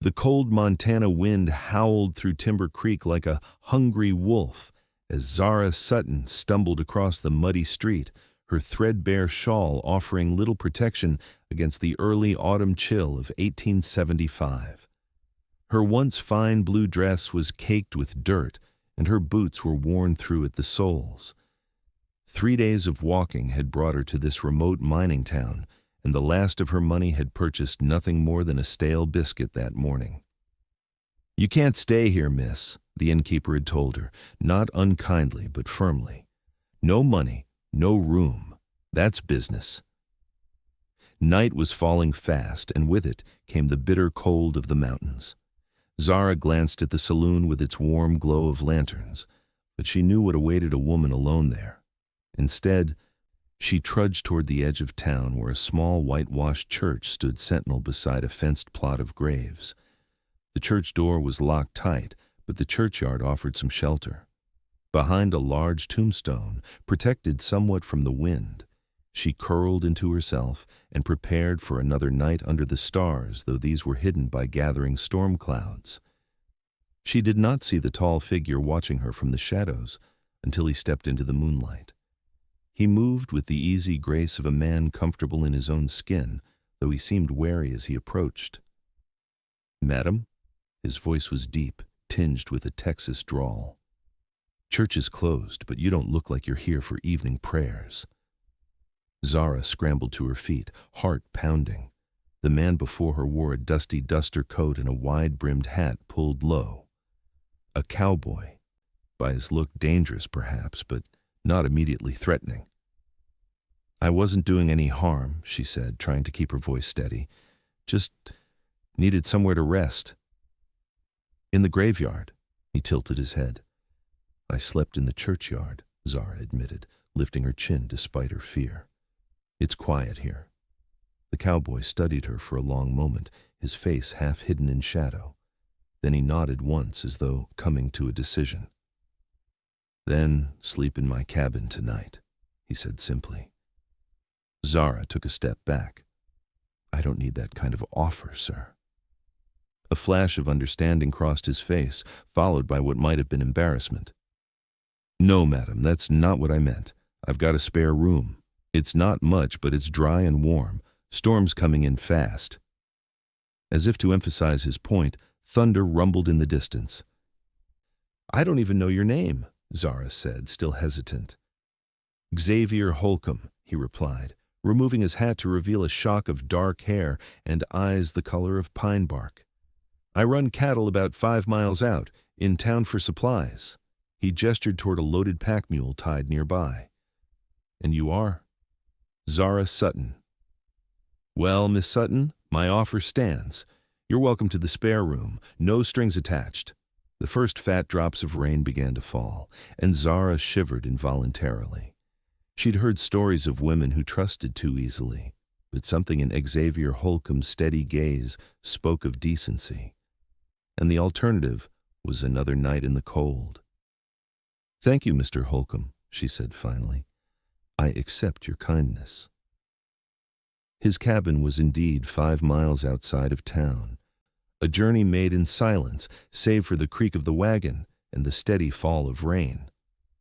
The cold Montana wind howled through Timber Creek like a hungry wolf as Zara Sutton stumbled across the muddy street, her threadbare shawl offering little protection against the early autumn chill of 1875. Her once fine blue dress was caked with dirt, and her boots were worn through at the soles. 3 days of walking had brought her to this remote mining town, and the last of her money had purchased nothing more than a stale biscuit that morning. "You can't stay here, miss," the innkeeper had told her, not unkindly but firmly. "No money, no room. That's business." Night was falling fast, and with it came the bitter cold of the mountains. Zara glanced at the saloon with its warm glow of lanterns, but she knew what awaited a woman alone there. Instead, she trudged toward the edge of town where a small whitewashed church stood sentinel beside a fenced plot of graves. The church door was locked tight, but the churchyard offered some shelter. Behind a large tombstone, protected somewhat from the wind, she curled into herself and prepared for another night under the stars, though these were hidden by gathering storm clouds. She did not see the tall figure watching her from the shadows until he stepped into the moonlight. He moved with the easy grace of a man comfortable in his own skin, though he seemed wary as he approached. "Madam?" His voice was deep, tinged with a Texas drawl. "Church is closed, but you don't look like you're here for evening prayers." Zara scrambled to her feet, heart pounding. The man before her wore a dusty duster coat and a wide-brimmed hat pulled low. A cowboy. By his look, dangerous perhaps, but not immediately threatening. "I wasn't doing any harm," she said, trying to keep her voice steady. "Just needed somewhere to rest." "In the graveyard." He tilted his head. "I slept in the churchyard," Zara admitted, lifting her chin despite her fear. "It's quiet here." The cowboy studied her for a long moment, his face half hidden in shadow. Then he nodded once as though coming to a decision. "Then sleep in my cabin tonight," he said simply. Zara took a step back. "I don't need that kind of offer, sir." A flash of understanding crossed his face, followed by what might have been embarrassment. "No, madam, that's not what I meant. I've got a spare room. It's not much, but it's dry and warm. Storm's coming in fast." As if to emphasize his point, thunder rumbled in the distance. "I don't even know your name," Zara said, still hesitant. "Xavier Holcomb," he replied, removing his hat to reveal a shock of dark hair and eyes the color of pine bark. "I run cattle about 5 miles out, in town for supplies." He gestured toward a loaded pack mule tied nearby. "And you are?" "Zara Sutton." "Well, Miss Sutton, my offer stands. You're welcome to the spare room, no strings attached." The first fat drops of rain began to fall, and Zara shivered involuntarily. She'd heard stories of women who trusted too easily, but something in Xavier Holcomb's steady gaze spoke of decency. And the alternative was another night in the cold. "Thank you, Mr. Holcomb," she said finally. "I accept your kindness." His cabin was indeed 5 miles outside of town, a journey made in silence, save for the creak of the wagon and the steady fall of rain.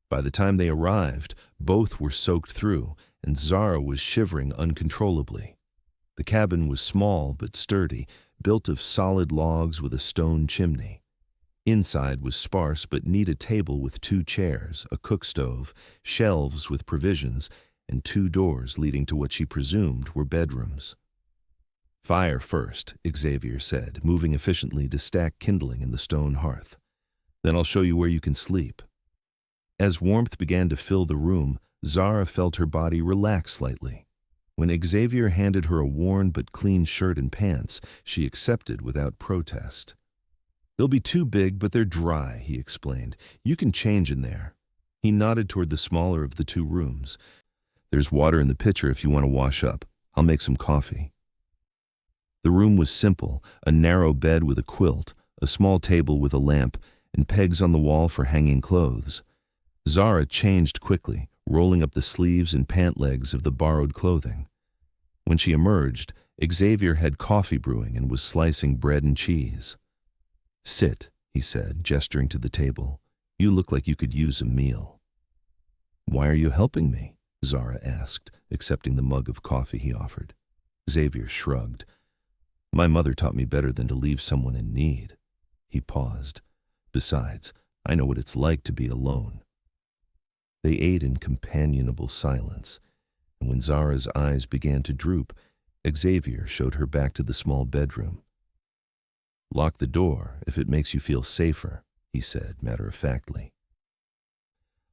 By the time they arrived, both were soaked through, and Zara was shivering uncontrollably. The cabin was small but sturdy, built of solid logs with a stone chimney. Inside was sparse but neat, a table with 2 chairs, a cook stove, shelves with provisions, and 2 doors leading to what she presumed were bedrooms. "Fire first," Xavier said, moving efficiently to stack kindling in the stone hearth. "Then I'll show you where you can sleep." As warmth began to fill the room, Zara felt her body relax slightly. When Xavier handed her a worn but clean shirt and pants, she accepted without protest. "They'll be too big, but they're dry," he explained. "You can change in there." He nodded toward the smaller of the 2 rooms. "There's water in the pitcher if you want to wash up. I'll make some coffee." The room was simple, a narrow bed with a quilt, a small table with a lamp, and pegs on the wall for hanging clothes. Zara changed quickly, rolling up the sleeves and pant legs of the borrowed clothing. When she emerged, Xavier had coffee brewing and was slicing bread and cheese. "Sit," he said, gesturing to the table. "You look like you could use a meal." "Why are you helping me?" Zara asked, accepting the mug of coffee he offered. Xavier shrugged. "My mother taught me better than to leave someone in need." He paused. "Besides, I know what it's like to be alone." They ate in companionable silence, and when Zara's eyes began to droop, Xavier showed her back to the small bedroom. "Lock the door if it makes you feel safer," he said matter-of-factly.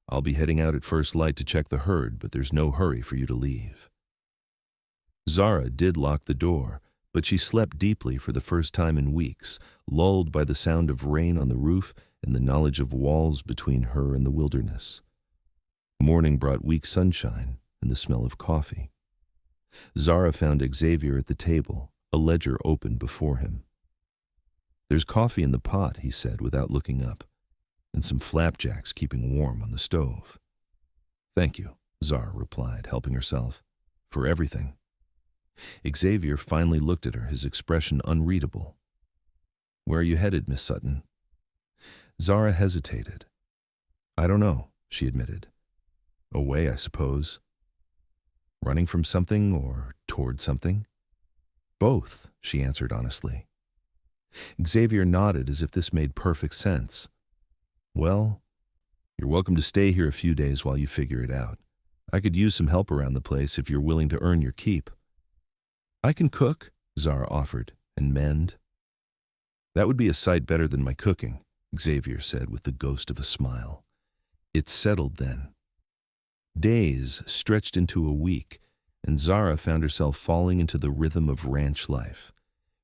"I'll be heading out at first light to check the herd, but there's no hurry for you to leave." Zara did lock the door, but she slept deeply for the first time in weeks, lulled by the sound of rain on the roof and the knowledge of walls between her and the wilderness. Morning brought weak sunshine and the smell of coffee. Zara found Xavier at the table, a ledger open before him. "There's coffee in the pot," he said without looking up, "and some flapjacks keeping warm on the stove." "Thank you," Zara replied, helping herself, "for everything." Xavier finally looked at her, his expression unreadable. "Where are you headed, Miss Sutton?" Zara hesitated. "I don't know," she admitted. "Away, I suppose." "Running from something or toward something?" "Both," she answered honestly. Xavier nodded as if this made perfect sense. "Well, you're welcome to stay here a few days while you figure it out. I could use some help around the place if you're willing to earn your keep." "I can cook," Zara offered, "and mend." "That would be a sight better than my cooking," Xavier said with the ghost of a smile. It settled then. Days stretched into a week, and Zara found herself falling into the rhythm of ranch life.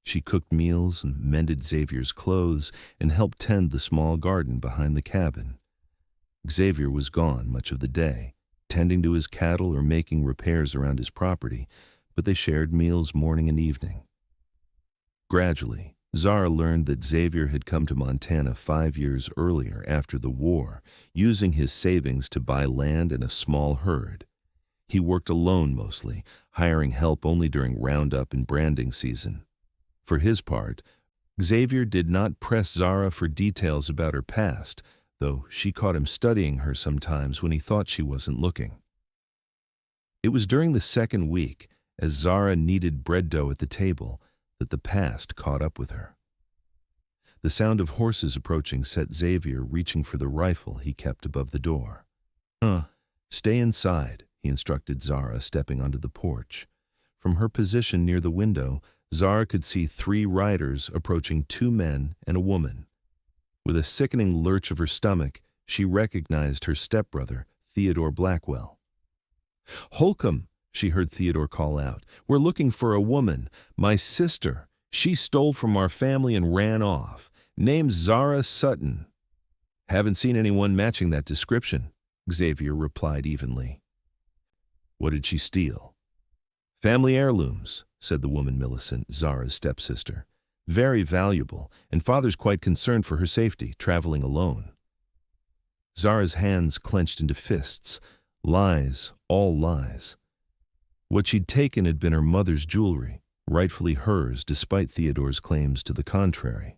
She cooked meals and mended Xavier's clothes and helped tend the small garden behind the cabin. Xavier was gone much of the day, tending to his cattle or making repairs around his property, but they shared meals morning and evening. Gradually, Zara learned that Xavier had come to Montana 5 years earlier after the war, using his savings to buy land and a small herd. He worked alone mostly, hiring help only during roundup and branding season. For his part, Xavier did not press Zara for details about her past, though she caught him studying her sometimes when he thought she wasn't looking. It was during the second week, as Zara kneaded bread dough at the table, that the past caught up with her. The sound of horses approaching set Xavier reaching for the rifle he kept above the door. Stay inside," he instructed Zara, stepping onto the porch. From her position near the window, Zara could see 3 riders approaching 2 men and a woman. With a sickening lurch of her stomach, she recognized her stepbrother, Theodore Blackwell. "Holcomb," she heard Theodore call out. "We're looking for a woman. My sister. She stole from our family and ran off. Name's Zara Sutton." "Haven't seen anyone matching that description," Xavier replied evenly. "What did she steal?" "Family heirlooms," said the woman Millicent, Zara's stepsister. "Very valuable, and father's quite concerned for her safety, traveling alone." Zara's hands clenched into fists. Lies, all lies. What she'd taken had been her mother's jewelry, rightfully hers despite Theodore's claims to the contrary.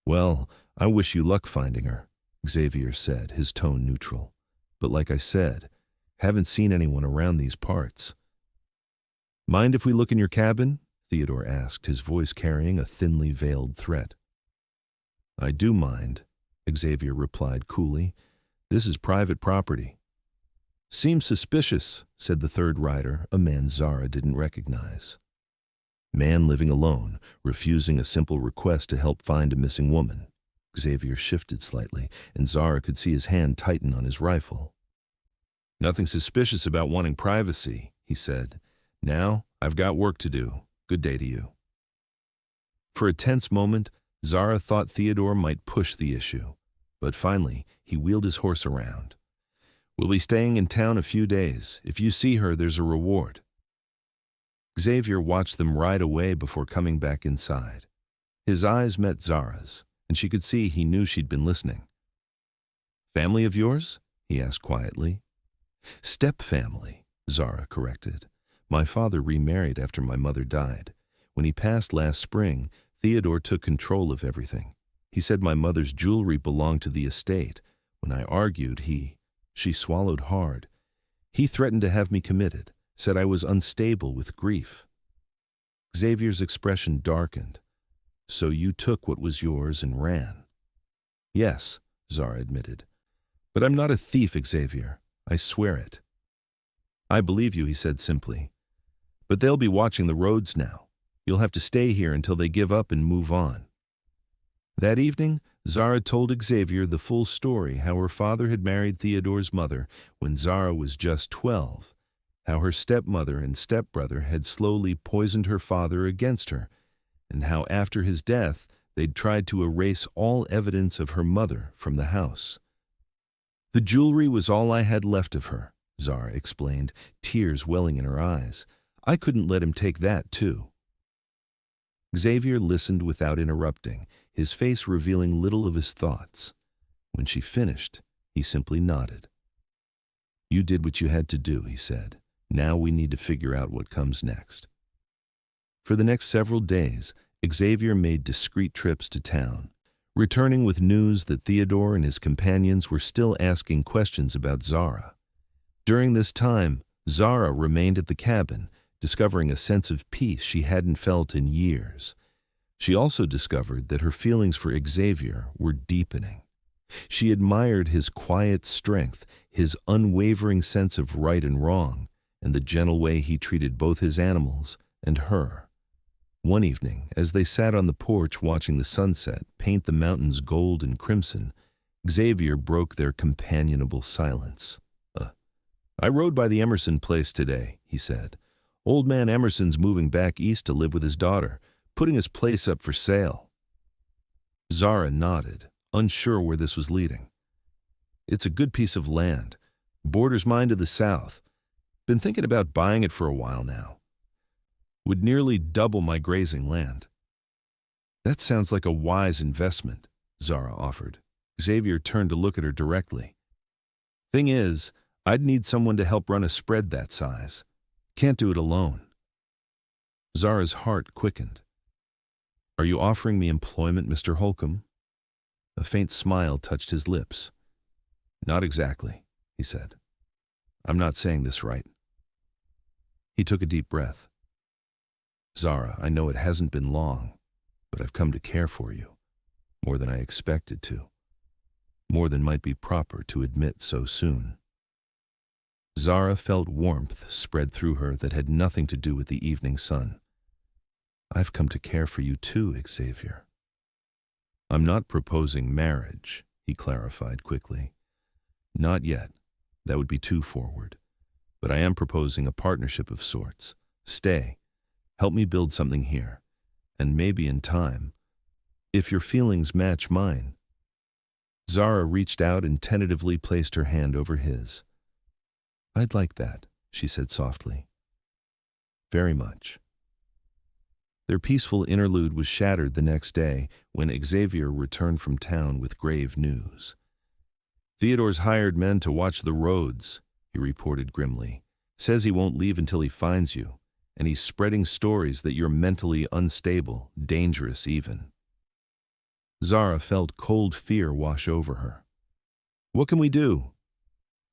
"Well, I wish you luck finding her," Xavier said, his tone neutral. "But like I said, haven't seen anyone around these parts." "Mind if we look in your cabin?" Theodore asked, his voice carrying a thinly veiled threat. "I do mind," Xavier replied coolly. "This is private property." "Seems suspicious," said the third rider, a man Zara didn't recognize. Man living alone, refusing a simple request to help find a missing woman. Xavier shifted slightly, and Zara could see his hand tighten on his rifle. "Nothing suspicious about wanting privacy," he said. "Now, I've got work to do. Good day to you." For a tense moment, Zara thought Theodore might push the issue, but finally he wheeled his horse around. "We'll be staying in town a few days. If you see her, there's a reward." Xavier watched them ride away before coming back inside. His eyes met Zara's, and she could see he knew she'd been listening. "Family of yours?" he asked quietly. "Step family," Zara corrected. My father remarried after my mother died. When he passed last spring, Theodore took control of everything. He said my mother's jewelry belonged to the estate. When I argued, she swallowed hard. He threatened to have me committed, said I was unstable with grief. Xavier's expression darkened. So you took what was yours and ran? Yes, Zara admitted. But I'm not a thief, Xavier. I swear it. I believe you, he said simply. But they'll be watching the roads now. You'll have to stay here until they give up and move on. That evening, Zara told Xavier the full story, how her father had married Theodore's mother when Zara was just 12, how her stepmother and stepbrother had slowly poisoned her father against her, and how after his death they'd tried to erase all evidence of her mother from the house. The jewelry was all I had left of her, Zara explained, tears welling in her eyes. I couldn't let him take that, too. Xavier listened without interrupting, his face revealing little of his thoughts. When she finished, he simply nodded. You did what you had to do, he said. Now we need to figure out what comes next. For the next several days, Xavier made discreet trips to town, returning with news that Theodore and his companions were still asking questions about Zara. During this time, Zara remained at the cabin, discovering a sense of peace she hadn't felt in years. She also discovered that her feelings for Xavier were deepening. She admired his quiet strength, his unwavering sense of right and wrong, and the gentle way he treated both his animals and her. One evening, as they sat on the porch watching the sunset paint the mountains gold and crimson, Xavier broke their companionable silence. I rode by the Emerson place today, he said. Old man Emerson's moving back east to live with his daughter, putting his place up for sale. Zara nodded, unsure where this was leading. It's a good piece of land. Borders mine to the south. Been thinking about buying it for a while now. Would nearly double my grazing land. That sounds like a wise investment, Zara offered. Xavier turned to look at her directly. Thing is, I'd need someone to help run a spread that size. Can't do it alone. Zara's heart quickened. Are you offering me employment, Mr. Holcomb? A faint smile touched his lips. Not exactly, he said. I'm not saying this right. He took a deep breath. Zara, I know it hasn't been long, but I've come to care for you, more than I expected to, more than might be proper to admit so soon. Zara felt warmth spread through her that had nothing to do with the evening sun. I've come to care for you too, Xavier. I'm not proposing marriage, he clarified quickly. Not yet. That would be too forward. But I am proposing a partnership of sorts. Stay. Help me build something here. And maybe in time, if your feelings match mine. Zara reached out and tentatively placed her hand over his. I'd like that, she said softly. Very much. Their peaceful interlude was shattered the next day when Xavier returned from town with grave news. Theodore's hired men to watch the roads, he reported grimly. Says he won't leave until he finds you, and he's spreading stories that you're mentally unstable, dangerous even. Zara felt cold fear wash over her. What can we do?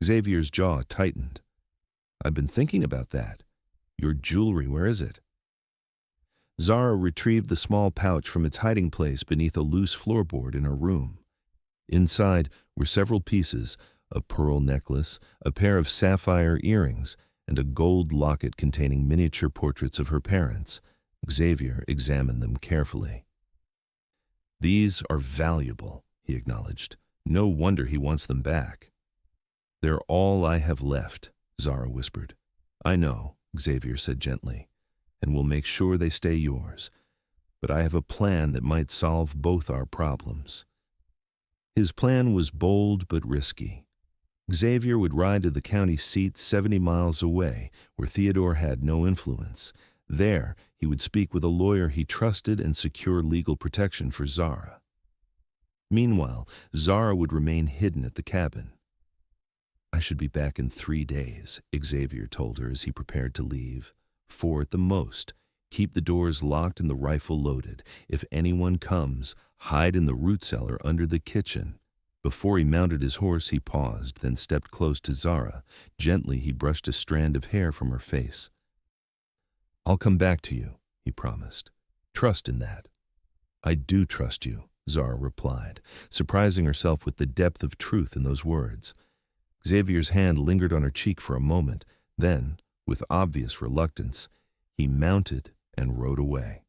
Xavier's jaw tightened. I've been thinking about that. Your jewelry, where is it? Zara retrieved the small pouch from its hiding place beneath a loose floorboard in her room. Inside were several pieces, a pearl necklace, a pair of sapphire earrings, and a gold locket containing miniature portraits of her parents. Xavier examined them carefully. These are valuable, he acknowledged. No wonder he wants them back. They're all I have left, Zara whispered. I know, Xavier said gently, and we'll make sure they stay yours. But I have a plan that might solve both our problems. His plan was bold but risky. Xavier would ride to the county seat 70 miles away, where Theodore had no influence. There, he would speak with a lawyer he trusted and secure legal protection for Zara. Meanwhile, Zara would remain hidden at the cabin. I should be back in 3 days, Xavier told her as he prepared to leave. 4 at the most. Keep the doors locked and the rifle loaded. If anyone comes, hide in the root cellar under the kitchen." Before he mounted his horse, he paused, then stepped close to Zara. Gently, he brushed a strand of hair from her face. "I'll come back to you," he promised. "Trust in that." "I do trust you," Zara replied, surprising herself with the depth of truth in those words. Xavier's hand lingered on her cheek for a moment. Then, with obvious reluctance, he mounted and rode away.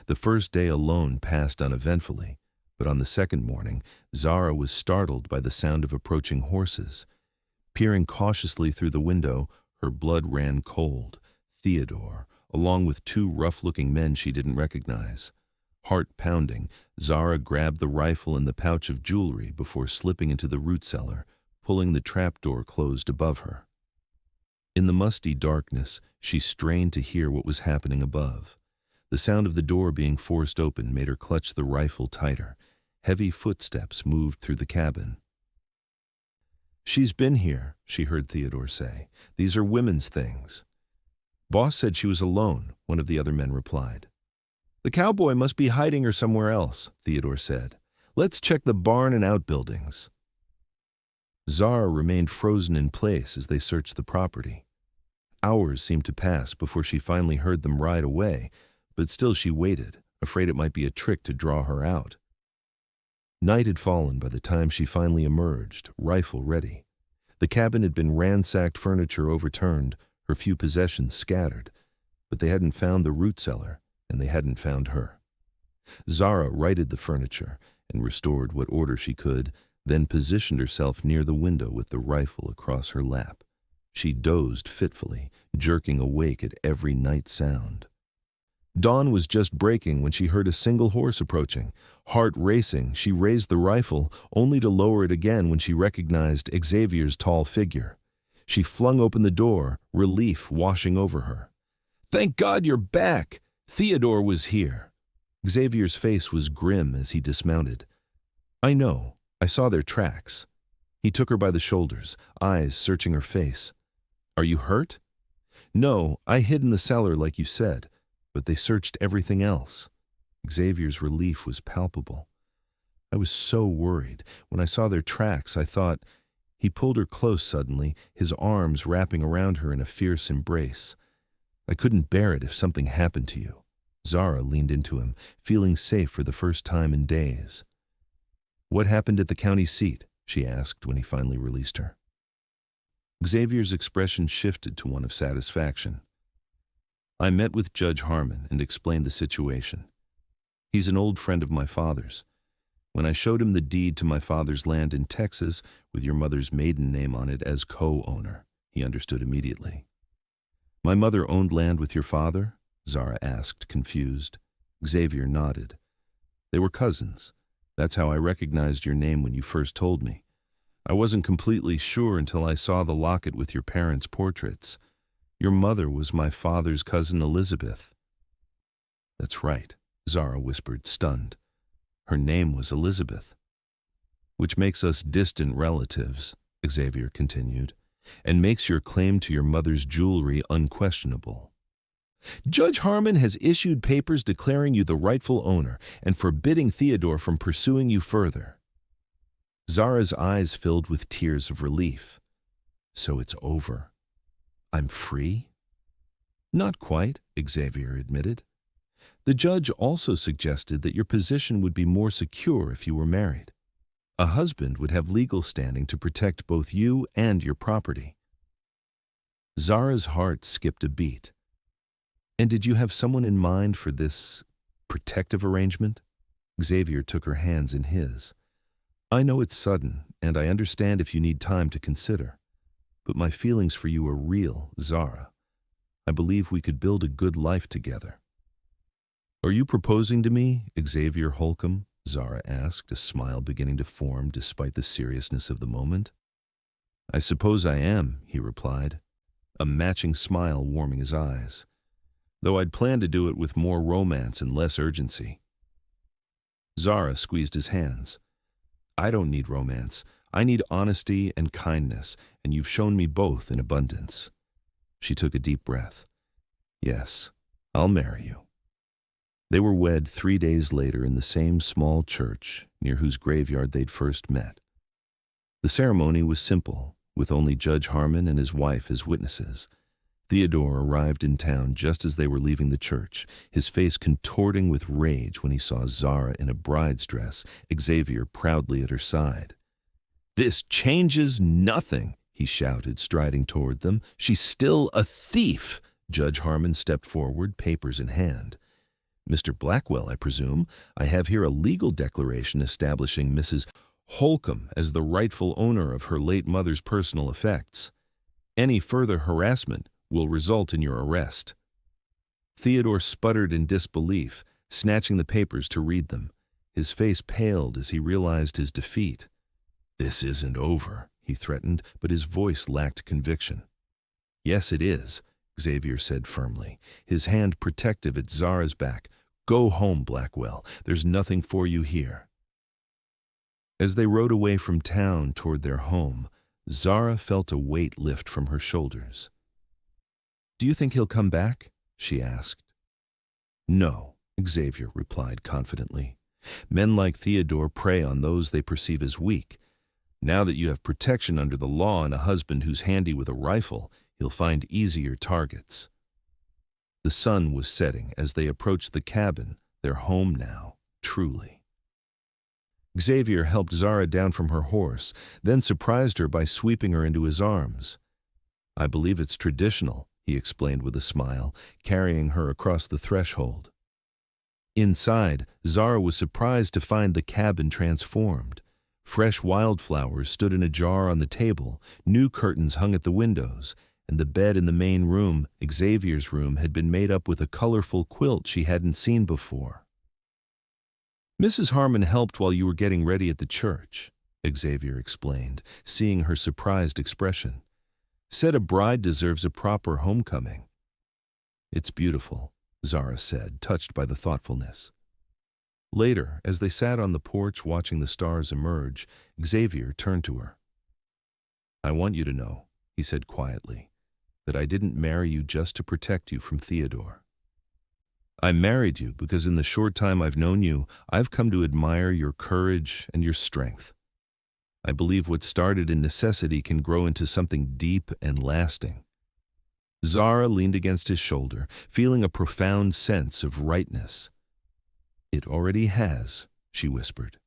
The first day alone passed uneventfully, but on the second morning, Zara was startled by the sound of approaching horses. Peering cautiously through the window, her blood ran cold. Theodore, along with 2 rough-looking men she didn't recognize. Heart pounding, Zara grabbed the rifle and the pouch of jewelry before slipping into the root cellar, pulling the trapdoor closed above her. In the musty darkness, she strained to hear what was happening above. The sound of the door being forced open made her clutch the rifle tighter. Heavy footsteps moved through the cabin. "She's been here," she heard Theodore say. "These are women's things." "Boss said she was alone," one of the other men replied. "The cowboy must be hiding her somewhere else," Theodore said. "Let's check the barn and outbuildings." Zara remained frozen in place as they searched the property. Hours seemed to pass before she finally heard them ride away, but still she waited, afraid it might be a trick to draw her out. Night had fallen by the time she finally emerged, rifle ready. The cabin had been ransacked, furniture overturned, her few possessions scattered, but they hadn't found the root cellar, and they hadn't found her. Zara righted the furniture and restored what order she could, then positioned herself near the window with the rifle across her lap. She dozed fitfully, jerking awake at every night sound. Dawn was just breaking when she heard a single horse approaching. Heart racing, she raised the rifle, only to lower it again when she recognized Xavier's tall figure. She flung open the door, relief washing over her. "Thank God you're back! Theodore was here." Xavier's face was grim as he dismounted. "I know. I saw their tracks." He took her by the shoulders, eyes searching her face. "Are you hurt?" "No, I hid in the cellar like you said, but they searched everything else." Xavier's relief was palpable. "I was so worried. When I saw their tracks, I thought—" He pulled her close suddenly, his arms wrapping around her in a fierce embrace. "I couldn't bear it if something happened to you." Zara leaned into him, feeling safe for the first time in days. "What happened at the county seat?" she asked when he finally released her. Xavier's expression shifted to one of satisfaction. "I met with Judge Harmon and explained the situation. He's an old friend of my father's. When I showed him the deed to my father's land in Texas with your mother's maiden name on it as co-owner, he understood immediately." "My mother owned land with your father?" Zara asked, confused. Xavier nodded. "They were cousins. That's how I recognized your name when you first told me. I wasn't completely sure until I saw the locket with your parents' portraits. Your mother was my father's cousin Elizabeth." "That's right," Zara whispered, stunned. "Her name was Elizabeth." "Which makes us distant relatives," Xavier continued, "and makes your claim to your mother's jewelry unquestionable. Judge Harmon has issued papers declaring you the rightful owner and forbidding Theodore from pursuing you further." Zara's eyes filled with tears of relief. "So it's over. I'm free?" "Not quite," Xavier admitted. "The judge also suggested that your position would be more secure if you were married. A husband would have legal standing to protect both you and your property." Zara's heart skipped a beat. "And did you have someone in mind for this protective arrangement?" Xavier took her hands in his. "I know it's sudden, and I understand if you need time to consider. But my feelings for you are real, Zara. I believe we could build a good life together." "Are you proposing to me, Xavier Holcomb?" Zara asked, a smile beginning to form despite the seriousness of the moment. "I suppose I am," he replied, a matching smile warming his eyes. "Though I'd planned to do it with more romance and less urgency." Zara squeezed his hands. "I don't need romance. I need honesty and kindness, and you've shown me both in abundance." She took a deep breath. Yes, I'll marry you. They were wed 3 days later in the same small church near whose graveyard they'd first met. The ceremony was simple, with only Judge Harmon and his wife as witnesses. Theodore arrived in town just as they were leaving the church, his face contorting with rage when he saw Zara in a bride's dress, Xavier proudly at her side. "This changes nothing," he shouted, striding toward them. "She's still a thief." Judge Harmon stepped forward, papers in hand. "Mr. Blackwell, I presume. I have here a legal declaration establishing Mrs. Holcomb as the rightful owner of her late mother's personal effects. Any further harassment will result in your arrest." Theodore sputtered in disbelief, snatching the papers to read them. His face paled as he realized his defeat. "This isn't over," he threatened, but his voice lacked conviction. "Yes, it is," Xavier said firmly, his hand protective at Zara's back. "Go home, Blackwell. There's nothing for you here." As they rode away from town toward their home, Zara felt a weight lift from her shoulders. "Do you think he'll come back?" she asked. "No," Xavier replied confidently. "Men like Theodore prey on those they perceive as weak. Now that you have protection under the law and a husband who's handy with a rifle, he'll find easier targets." The sun was setting as they approached the cabin, their home now, truly. Xavier helped Zara down from her horse, then surprised her by sweeping her into his arms. "I believe it's traditional," he explained with a smile, carrying her across the threshold. Inside, Zara was surprised to find the cabin transformed. Fresh wildflowers stood in a jar on the table, new curtains hung at the windows, and the bed in the main room, Xavier's room, had been made up with a colorful quilt she hadn't seen before. "Mrs. Harmon helped while you were getting ready at the church," Xavier explained, seeing her surprised expression. "Said a bride deserves a proper homecoming." "It's beautiful," Zara said, touched by the thoughtfulness. Later, as they sat on the porch watching the stars emerge, Xavier turned to her. "I want you to know," he said quietly, "that I didn't marry you just to protect you from Theodore. I married you because in the short time I've known you, I've come to admire your courage and your strength. I believe what started in necessity can grow into something deep and lasting." Zara leaned against his shoulder, feeling a profound sense of rightness. "It already has," she whispered.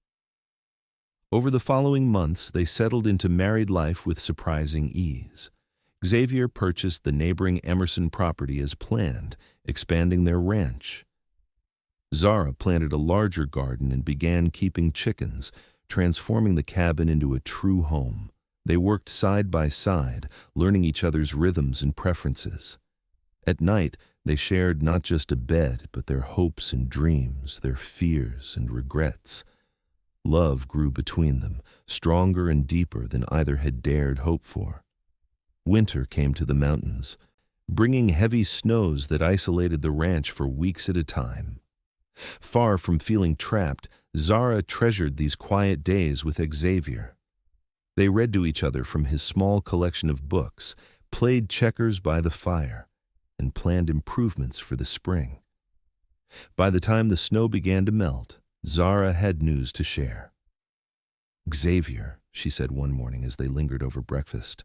Over the following months, they settled into married life with surprising ease. Xavier purchased the neighboring Emerson property as planned, expanding their ranch. Zara planted a larger garden and began keeping chickens, transforming the cabin into a true home. They worked side by side, learning each other's rhythms and preferences. At night, they shared not just a bed, but their hopes and dreams, their fears and regrets. Love grew between them, stronger and deeper than either had dared hope for. Winter came to the mountains, bringing heavy snows that isolated the ranch for weeks at a time. Far from feeling trapped, Zara treasured these quiet days with Xavier. They read to each other from his small collection of books, played checkers by the fire, and planned improvements for the spring. By the time the snow began to melt, Zara had news to share. "Xavier," she said one morning as they lingered over breakfast,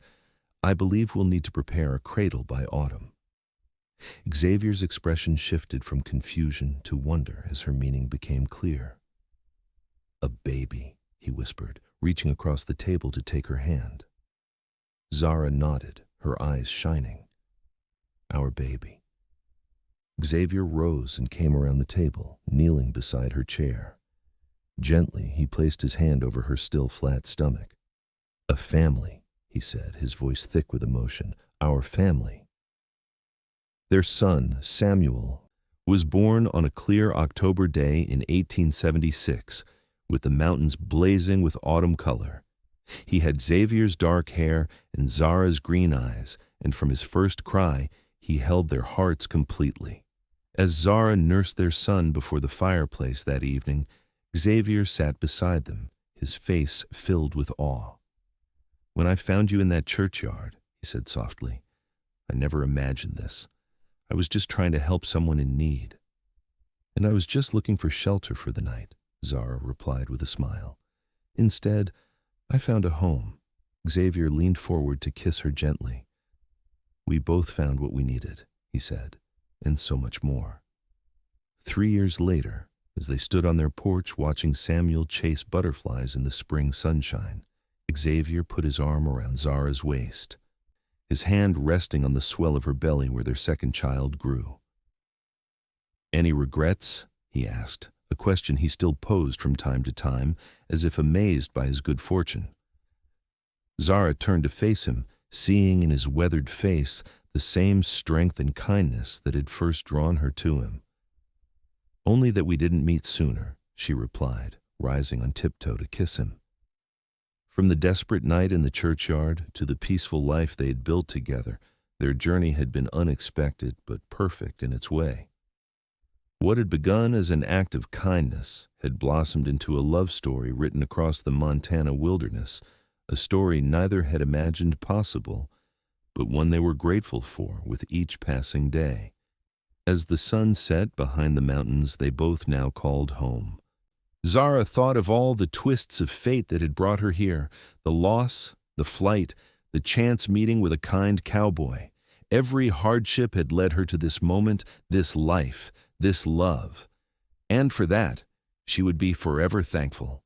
"I believe we'll need to prepare a cradle by autumn." Xavier's expression shifted from confusion to wonder as her meaning became clear. "A baby," he whispered, reaching across the table to take her hand. Zara nodded, her eyes shining. "Our baby." Xavier rose and came around the table, kneeling beside her chair. Gently, he placed his hand over her still flat stomach. "A family," he said, his voice thick with emotion. "Our family." Their son, Samuel, was born on a clear October day in 1876, with the mountains blazing with autumn color. He had Xavier's dark hair and Zara's green eyes, and from his first cry, he held their hearts completely. As Zara nursed their son before the fireplace that evening, Xavier sat beside them, his face filled with awe. "When I found you in that churchyard," he said softly, "I never imagined this. I was just trying to help someone in need." "And I was just looking for shelter for the night," Zara replied with a smile. "Instead, I found a home." Xavier leaned forward to kiss her gently. "We both found what we needed," he said, "and so much more." 3 years later, as they stood on their porch watching Samuel chase butterflies in the spring sunshine, Xavier put his arm around Zara's waist, his hand resting on the swell of her belly where their second child grew. "Any regrets?" he asked, a question he still posed from time to time, as if amazed by his good fortune. Zara turned to face him, seeing in his weathered face the same strength and kindness that had first drawn her to him. "Only that we didn't meet sooner," she replied, rising on tiptoe to kiss him. From the desperate night in the churchyard to the peaceful life they had built together, their journey had been unexpected but perfect in its way. What had begun as an act of kindness had blossomed into a love story written across the Montana wilderness, a story neither had imagined possible, but one they were grateful for with each passing day. As the sun set behind the mountains they both now called home. Zara thought of all the twists of fate that had brought her here, the loss, the flight, the chance meeting with a kind cowboy. Every hardship had led her to this moment, this life, this love. And for that, she would be forever thankful.